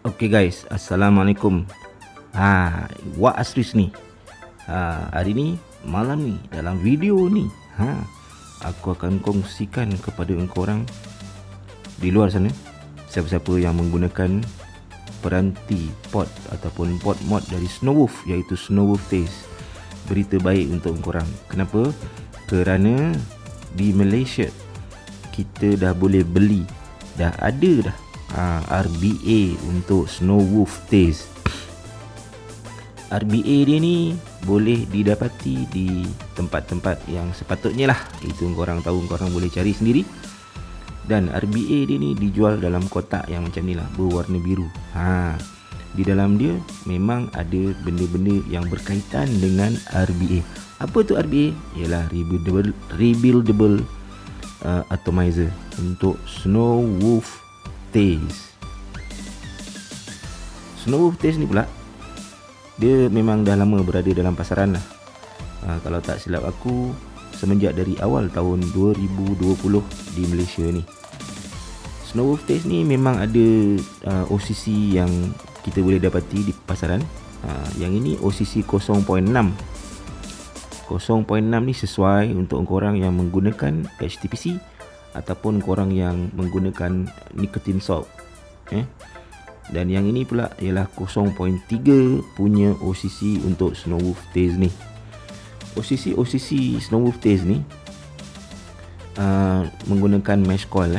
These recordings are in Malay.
Okey guys, Assalamualaikum. Wak Asris ni. Hari ni, malam ni, dalam video ni, aku akan kongsikan kepada korang di luar sana, siapa-siapa yang menggunakan peranti pod ataupun pod mod dari Snowwolf, iaitu Snowwolf Taste. Berita baik untuk korang. Kenapa? Kerana di Malaysia kita dah boleh beli, dah ada dah RBA untuk Snowwolf Taste. RBA dia ni boleh didapati di tempat-tempat yang sepatutnya lah. Itu korang tahu, korang boleh cari sendiri. Dan RBA dia ni dijual dalam kotak yang macam ni lah, berwarna biru. Di dalam dia memang ada benda-benda yang berkaitan dengan RBA. Apa tu RBA? Ialah rebuildable atomizer untuk Snowwolf Taste. Snowwolf Taste ni pula, dia memang dah lama berada dalam pasaran lah. Kalau tak silap aku, semenjak dari awal tahun 2020 di Malaysia ni. Snowwolf Taste ni memang ada OCC yang kita boleh dapati di pasaran. Yang ini OCC 0.6. 0.6 ni sesuai untuk korang yang menggunakan HTPC ataupun korang yang menggunakan nicotine salt. Dan yang ini pula ialah 0.3 punya OCC untuk Snowwolf Taste ni. OCC Snowwolf Taste ni menggunakan mesh coil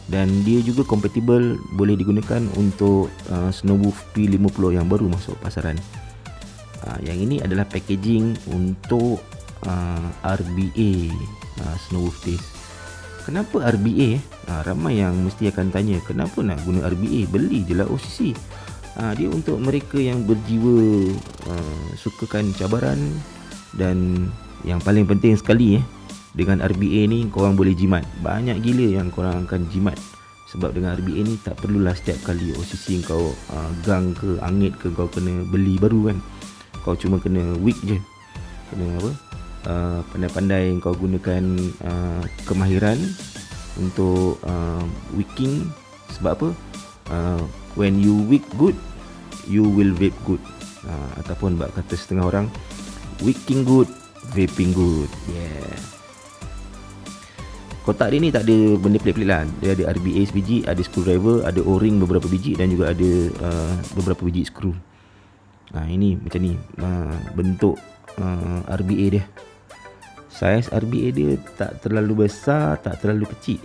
dan dia juga compatible, boleh digunakan untuk Snowwolf P50 yang baru masuk pasaran. Yang ini adalah packaging untuk RBA Snowwolf Taste. Kenapa RBA? Ramai yang mesti akan tanya, kenapa nak guna RBA? Beli je lah OCC. Dia untuk mereka yang berjiwa sukakan cabaran. Dan yang paling penting sekali, dengan RBA ni korang boleh jimat. Banyak gila yang korang akan jimat. Sebab dengan RBA ni tak perlulah setiap kali OCC kau gang ke angit ke kau kena beli baru kan. Kau cuma kena wick je, kena apa, pandai-pandai kau gunakan kemahiran untuk wicking. Sebab apa? When you wick good, you will vape good. Ataupun bak kata setengah orang, wicking good, vaping good. Kotak dia ni tak ada benda pelik-pelik lah. Dia ada RBA sebiji, ada screwdriver, ada O-ring beberapa biji dan juga ada beberapa biji skru. Ini macam ni bentuk RBA dia. Saiz RBA dia tak terlalu besar, tak terlalu kecil.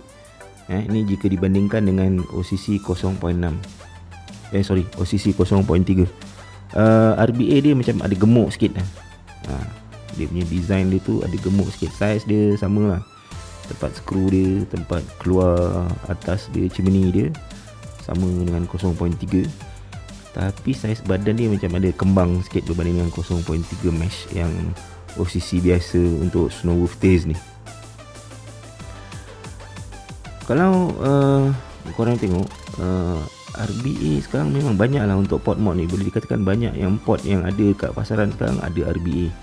Ini jika dibandingkan dengan OCC 0.6. OCC 0.3. RBA dia macam ada gemuk sikit. Dia punya design dia tu ada gemuk sikit. Saiz dia sama lah. Tempat skru dia, tempat keluar atas dia, chimney dia sama dengan 0.3. Tapi saiz badan dia macam ada kembang sikit berbanding dengan 0.3 mesh yang OCC biasa untuk Snowwolf Taste ni. Kalau korang tengok, RBA sekarang memang banyak lah untuk pod mod ni. Boleh dikatakan banyak yang pod yang ada kat pasaran sekarang ada RBA.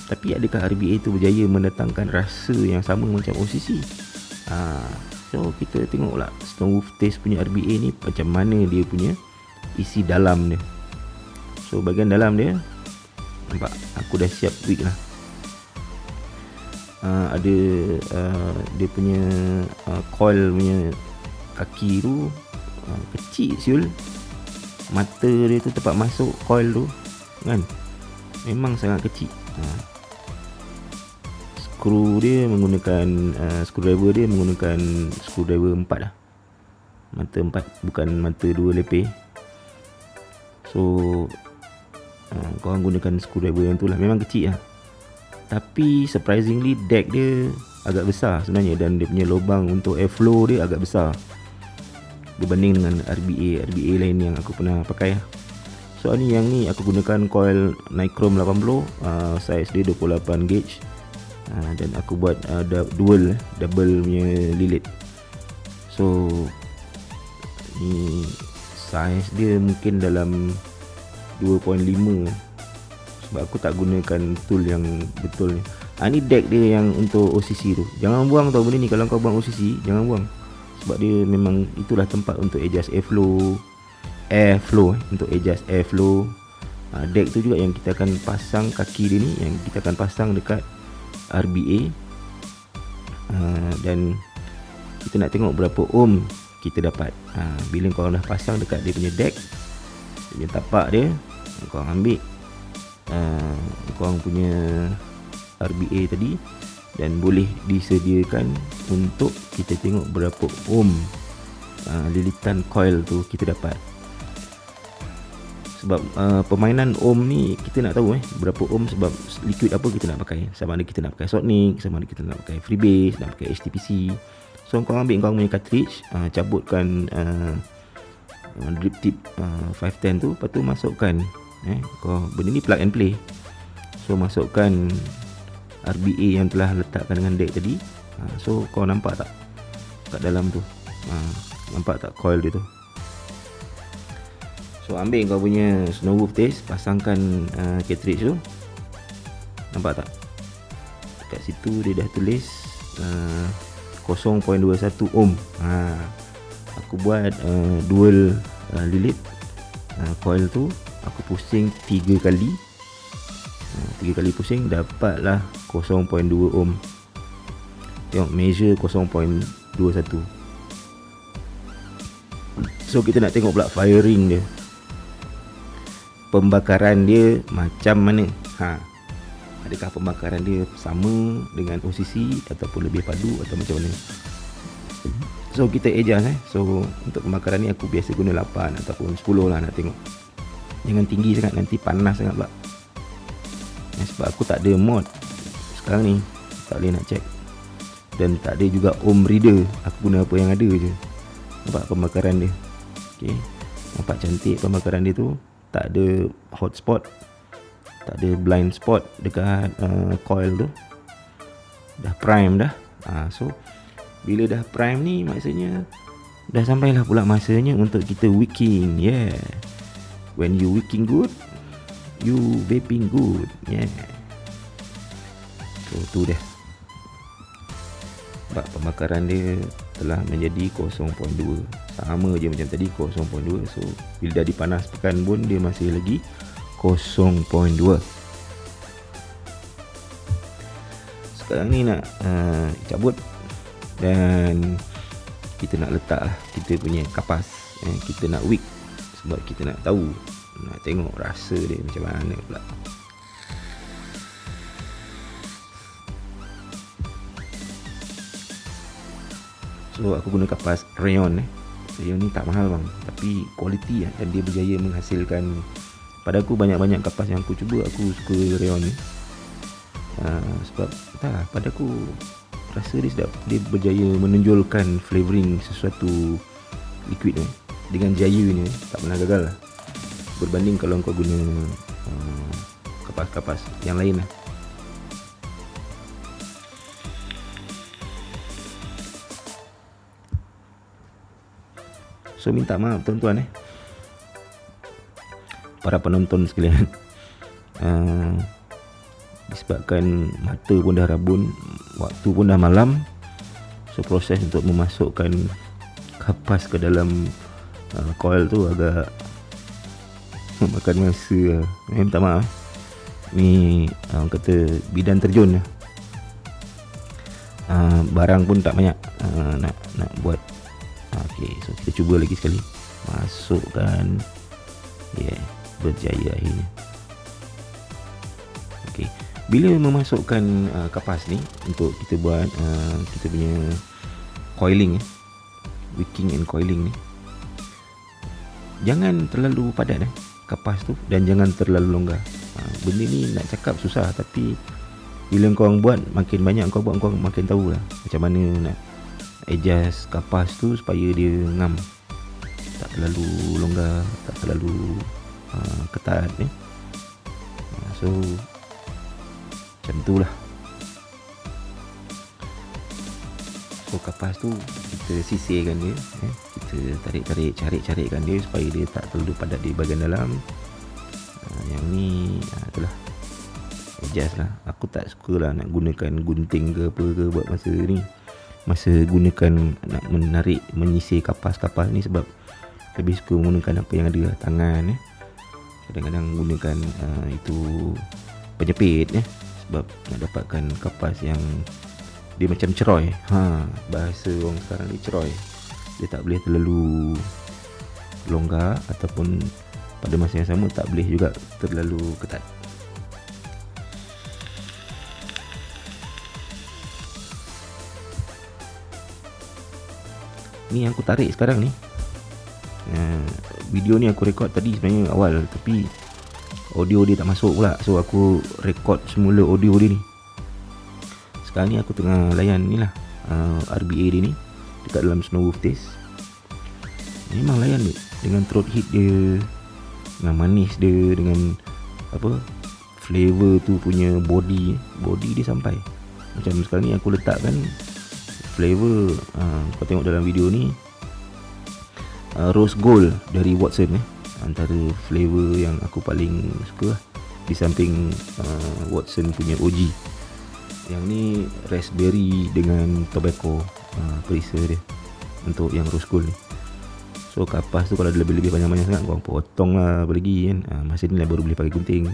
Tapi adakah RBA tu berjaya mendatangkan rasa yang sama macam OCC? So kita tengoklah Snowwolf Taste punya RBA ni macam mana dia punya isi dalam dia. So bahagian dalam dia, nampak aku dah siap wig lah. Ada dia punya coil punya kaki tu kecil siul. Mata dia tu tempat masuk coil tu kan, memang sangat kecil. Skru dia menggunakan screwdriver dia menggunakan screwdriver 4 lah. Mata 4, bukan mata 2 lepeh. So korang gunakan screwdriver yang tu lah. Memang kecil lah, tapi surprisingly deck dia agak besar sebenarnya. Dan dia punya lubang untuk airflow dia agak besar berbanding dengan RBA lain yang aku pernah pakai lah. So yang ni aku gunakan coil Nichrome 80, size dia 28 gauge. Dan aku buat double punya lilit. So ni size dia mungkin dalam 2.5, sebab aku tak gunakan tool yang betul ni. Ni deck dia yang untuk OCC tu. Jangan buang tau benda ni. Kalau kau buang OCC, jangan buang. Sebab dia memang itulah tempat untuk adjust airflow, air flow, untuk adjust air flow. Deck tu juga yang kita akan pasang kaki dia ni, yang kita akan pasang dekat RBA. Dan kita nak tengok berapa ohm kita dapat. Bila kau dah pasang dekat dia punya deck, dia punya tapak dia, kau ambil kau punya RBA tadi, dan boleh disediakan untuk kita tengok berapa ohm lilitan coil tu kita dapat. Sebab permainan ohm ni kita nak tahu berapa ohm, sebab liquid apa kita nak pakai. Sama ada kita nak pakai Sonic, sama ada kita nak pakai Freebase, nak pakai HTPC. So kau ambil kau punya cartridge, cabutkan drip tip 510 tu, lepas tu masukkan kau, benda ni plug and play. So masukkan RBA yang telah letakkan dengan deck tadi. So kau nampak tak kat dalam tu, nampak tak coil dia tu. So ambil kau punya Snowwolf test, pasangkan cartridge tu. Nampak tak? Kat situ dia dah tulis 0.21 ohm. Aku buat dual lilit coil tu. Aku pusing 3 kali. 3 kali pusing dapatlah 0.2 ohm. Tengok, measure 0.21. So kita nak tengok pula firing dia, pembakaran dia macam mana. Adakah pembakaran dia sama dengan OCC ataupun lebih padu atau macam mana. So kita adjust So untuk pembakaran ni aku biasa guna 8 ataupun 10 lah, nak tengok. Jangan tinggi sangat, nanti panas sangat pula. Sebab aku tak ada mod sekarang ni, tak boleh nak check. Dan tak ada juga ohm reader, aku guna apa yang ada je. Nampak pembakaran dia. Okay, nampak cantik pembakaran dia tu. Tak ada hot spot, tak ada blind spot dekat coil tu. Dah prime dah. So bila dah prime ni, maksudnya dah sampailah pula masanya untuk kita wicking. Yeah, when you wicking good, you vaping good. Yeah. So tu dah. Sebab pembakaran dia telah menjadi 0.2, sama je macam tadi 0.2. So bila dah dipanaskan pun dia masih lagi 0.2. Sekarang ni nak cabut, dan kita nak letak kita punya kapas. Kita nak wick, sebab kita nak tahu, nak tengok rasa dia macam mana pula. So aku guna kapas rayon. Rayon ni tak mahal bang, tapi quality dan dia berjaya menghasilkan. Pada aku banyak-banyak kapas yang aku cuba, aku suka rayon ni. Sebab tak, pada aku rasa dia sedap. Dia berjaya menonjolkan flavoring sesuatu liquid ni dengan jayanya, tak pernah gagal lah. Berbanding kalau kau guna kapas-kapas yang lain lah. So minta maaf tuan-tuan para penonton sekalian. Disebabkan mata pun dah rabun, waktu pun dah malam. So proses untuk memasukkan kapas ke dalam coil tu agak memakan masa. Minta maaf. Ni orang kata bidan terjun. Barang pun tak banyak nak buat. Okay, so kita cuba lagi sekali. Masukkan. Yeah, berjaya akhirnya. Okay, bila memasukkan kapas ni untuk kita buat kita punya coiling, wicking and coiling ni, jangan terlalu padat kapas tu, dan jangan terlalu longgar. Benda ni nak cakap susah, tapi bila kau buat, makin banyak kau buat, kau makin tahulah macam mana nak adjust kapas tu supaya dia ngam, tak terlalu longgar, tak terlalu ketat ni. So macam tu lah. So kapas tu kita sisirkan dia, kita tarik-carikkan dia supaya dia tak terlalu padat di bahagian dalam. Yang ni itulah, adjust lah. Aku tak suka lah nak gunakan gunting ke apa ke buat masa ni, masa gunakan nak menarik, menyisir kapas-kapas ni, sebab lebih suka menggunakan apa yang ada tangan kadang-kadang gunakan itu penyepit sebab nak dapatkan kapas yang dia macam ceroy. Bahasa orang sekarang ni ceroy. Dia tak boleh terlalu longgar ataupun pada masa yang sama tak boleh juga terlalu ketat. Ni yang aku tarik sekarang ni. Video ni aku rekod tadi sebenarnya awal, tapi audio dia tak masuk pula. So aku rekod semula audio dia ni. Sekarang ni aku tengah layan ni lah RBA dia ni dekat dalam Snowwolf Taste. Memang layan ni dengan throat hit dia, dengan manis dia, dengan apa flavor tu punya body dia sampai. Macam sekarang ni aku letakkan flavor kau tengok dalam video ni Rose Gold dari Watson antara flavor yang aku paling suka lah, di samping Watson punya OG. Yang ni raspberry dengan tobacco perisa dia untuk yang Rose Gold ni. So kapas tu kalau ada lebih-lebih banyak-banyak sangat korang potong lah apa lagi kan. Masa ni lah baru boleh pakai gunting.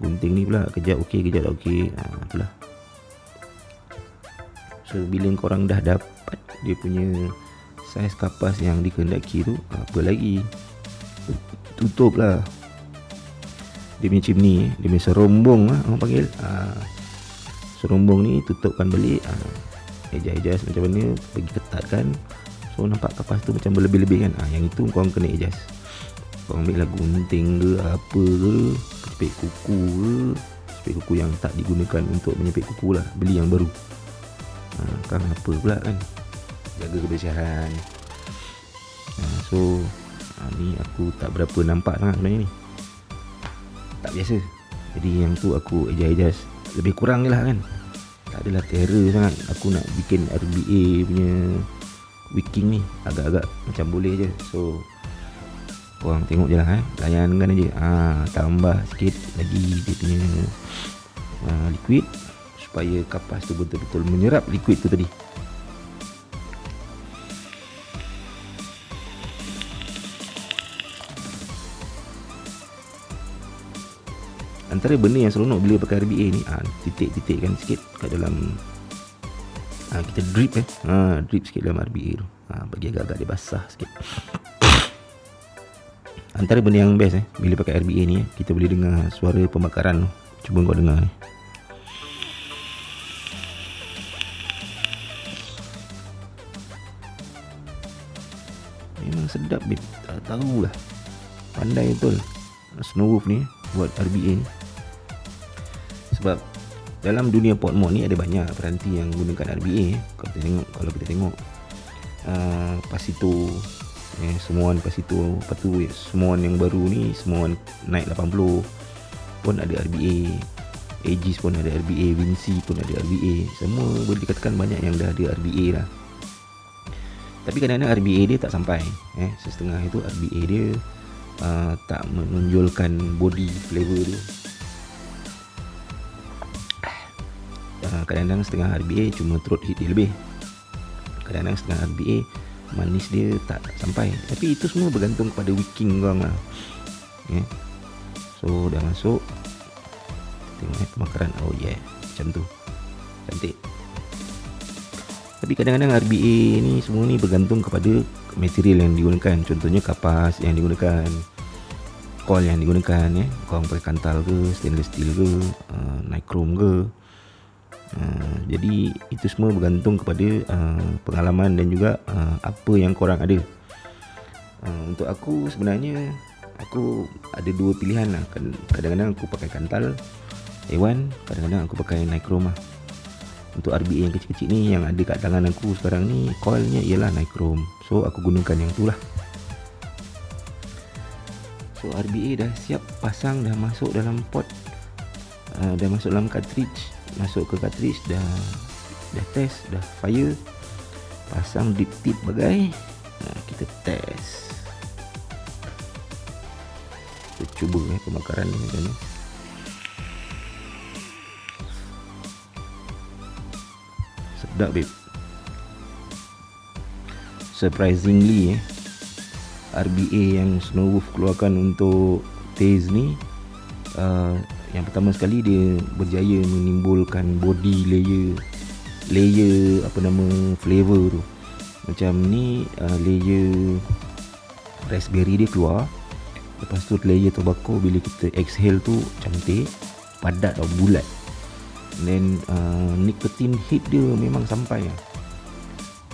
Gunting ni pula kejap okey kejap tak okey, itulah. So bila korang dah dapat dia punya saiz kapas yang dikehendaki tu, apa lagi, tutup lah dia punya chimney, dia punya serombong orang panggil. Serombong ni tutupkan balik, adjust macam mana, bagi ketatkan. So nampak kapas tu macam berlebih-lebih kan. Yang itu korang kena adjust. Korang ambil lah gunting ke apa ke, cepit kuku ke, cepit kuku yang tak digunakan untuk menyepit kuku lah, beli yang baru. Kan apa pula kan, jaga kebersihan. So ni aku tak berapa nampak sangat sebenarnya ni, tak biasa. Jadi yang tu aku adjust lebih kurang je lah kan. Tak adalah terror sangat. Aku nak bikin RBA punya wicking ni agak-agak macam boleh je. So korang tengok je lah layankan aja. Tambah sikit lagi dia punya liquid supaya kapas tu betul-betul menyerap liquid tu tadi. Antara benda yang seronok bila pakai RBA ni, titik-titikkan sikit kat dalam, kita drip drip sikit dalam RBA tu, bagi agak-agak dia basah sikit. Antara benda yang best bila pakai RBA ni, kita boleh dengar suara pembakaran tu. Cuba kau dengar ni. Memang sedap babe, tak tahulah. Pandai betul Snowwolf ni buat RBA ni. Sebab dalam dunia pod mod ni ada banyak peranti yang gunakan RBA. Kalau kita tengok Pasito, semuan Pasito, lepas tu semuan yang baru ni, semuan Night 80 pun ada RBA, Aegis pun ada RBA, Vinci pun ada RBA. Semua boleh dikatakan banyak yang dah ada RBA lah. Tapi kadang-kadang RBA dia tak sampai, setengah itu RBA dia tak menonjolkan body flavor dia. Kadang-kadang setengah RBA cuma throat hit dia lebih, kadang-kadang setengah RBA manis dia tak sampai. Tapi itu semua bergantung kepada wicking korang lah. So dah masuk, tengok pemakaran. Oh yeah, macam tu, cantik. Tapi kadang-kadang RBA ni semua ni bergantung kepada material yang digunakan. Contohnya kapas yang digunakan, coil yang digunakan, korang pakai kantal ke, stainless steel ke, nichrome ke. Jadi itu semua bergantung kepada pengalaman dan juga apa yang korang ada. Untuk aku sebenarnya, aku ada dua pilihan lah. Kadang-kadang aku pakai kantal A1, kadang-kadang aku pakai nichrome lah. Untuk RBA yang kecil-kecil ni, yang ada kat tangan aku sekarang ni, coilnya ialah nichrome. So aku gunakan yang tu lah. So RBA dah siap pasang, dah masuk dalam pot, dah masuk dalam cartridge. Masuk ke cartridge, dah test, dah fire, pasang deep tip bagai. Kita test, kita cuba pembakaran ni macam ni. Sedap babe. Surprisingly RBA yang Snowwolf keluarkan untuk Taze ni, yang pertama sekali dia berjaya menimbulkan body layer apa nama flavor tu. Macam ni layer raspberry dia keluar, lepas tu layer tobacco bila kita exhale tu cantik, padat atau bulat. Dan nicotine hit dia memang sampai lah.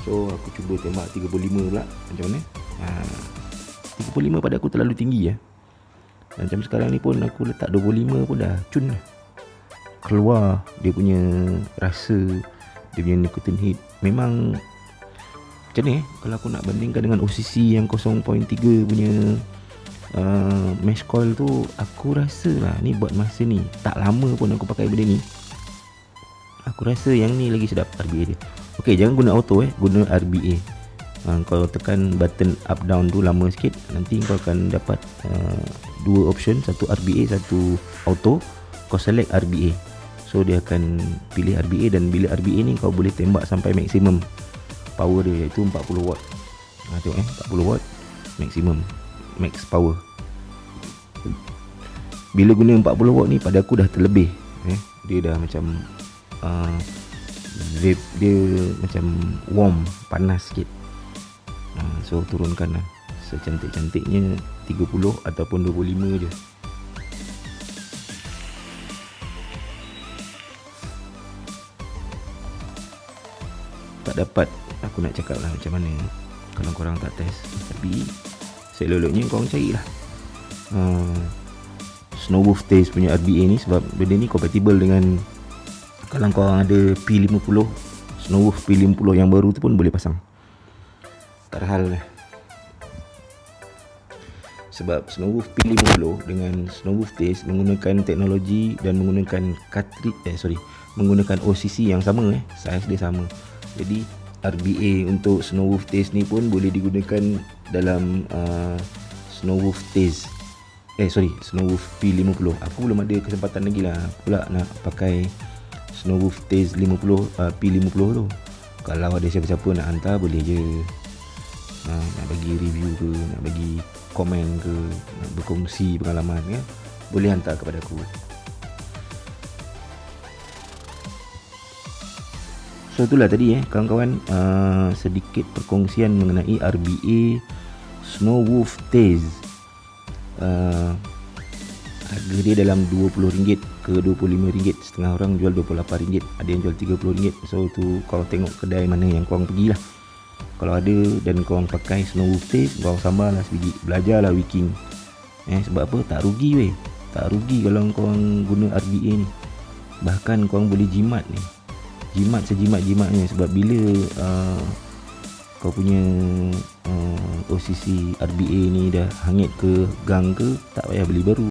So aku cuba tembak 35 pula. Macam mana? 35 pada aku terlalu tinggi lah. Macam sekarang ni pun aku letak 25 pun dah cun lah. Keluar dia punya rasa, dia punya nicotine hit. Memang macam ni kalau aku nak bandingkan dengan OCC yang 0.3 punya mesh coil tu, aku rasa lah ni buat masa ni, tak lama pun aku pakai benda ni, aku rasa yang ni lagi sedap RBA dia. Ok, jangan guna auto guna RBA. Kau tekan button up down tu lama sikit, nanti kau akan dapat dua option, satu RBA, satu auto. Kau select RBA, so dia akan pilih RBA, dan bila RBA ni kau boleh tembak sampai maksimum power dia, iaitu 40 watt. Tengok 40 watt maksimum, max power. Bila guna 40 watt ni pada aku dah terlebih. Dia dah macam vape dia macam warm, panas sikit. So turunkan lah secantik-cantiknya 30 ataupun 25 je. Tak dapat aku nak cakap lah macam mana kalau korang tak test, tapi seloloknya korang carilah Snowwolf Taze punya RBA ni, sebab benda ni compatible dengan, kalau korang ada P50, Snowwolf P50 yang baru tu pun boleh pasang. Tak ada hal lah. Sebab Snowwolf P50 dengan Snowwolf Taze menggunakan teknologi dan menggunakan cartridge, menggunakan OCC yang sama, saiz dia sama. Jadi RBA untuk Snowwolf Taze ni pun boleh digunakan dalam Snowwolf Taze, Snowwolf P50. Aku belum ada kesempatan lagi lah pula nak pakai Snowwolf Taze P50 tu. Kalau ada siapa-siapa nak hantar boleh je, nak bagi review ke, nak bagi komen ke, nak berkongsi pengalaman ke, boleh hantar kepada aku. So itulah tadi kawan-kawan, sedikit perkongsian mengenai RBA Snowwolf Taze. Harga dia dalam RM20 ke RM25. Setengah orang jual RM28, ada yang jual RM30. So tu kau tengok kedai mana yang korang pergilah. Kalau ada dan korang pakai Snowwolf Taze, korang sambal lah sebiji, belajarlah wicking. Sebab apa? Tak rugi tak rugi kalau korang guna RBA ni. Bahkan korang boleh jimat ni, jimat sejimat-jimatnya. Sebab bila kau punya OCC RBA ni dah hangit ke gang ke, tak payah beli baru.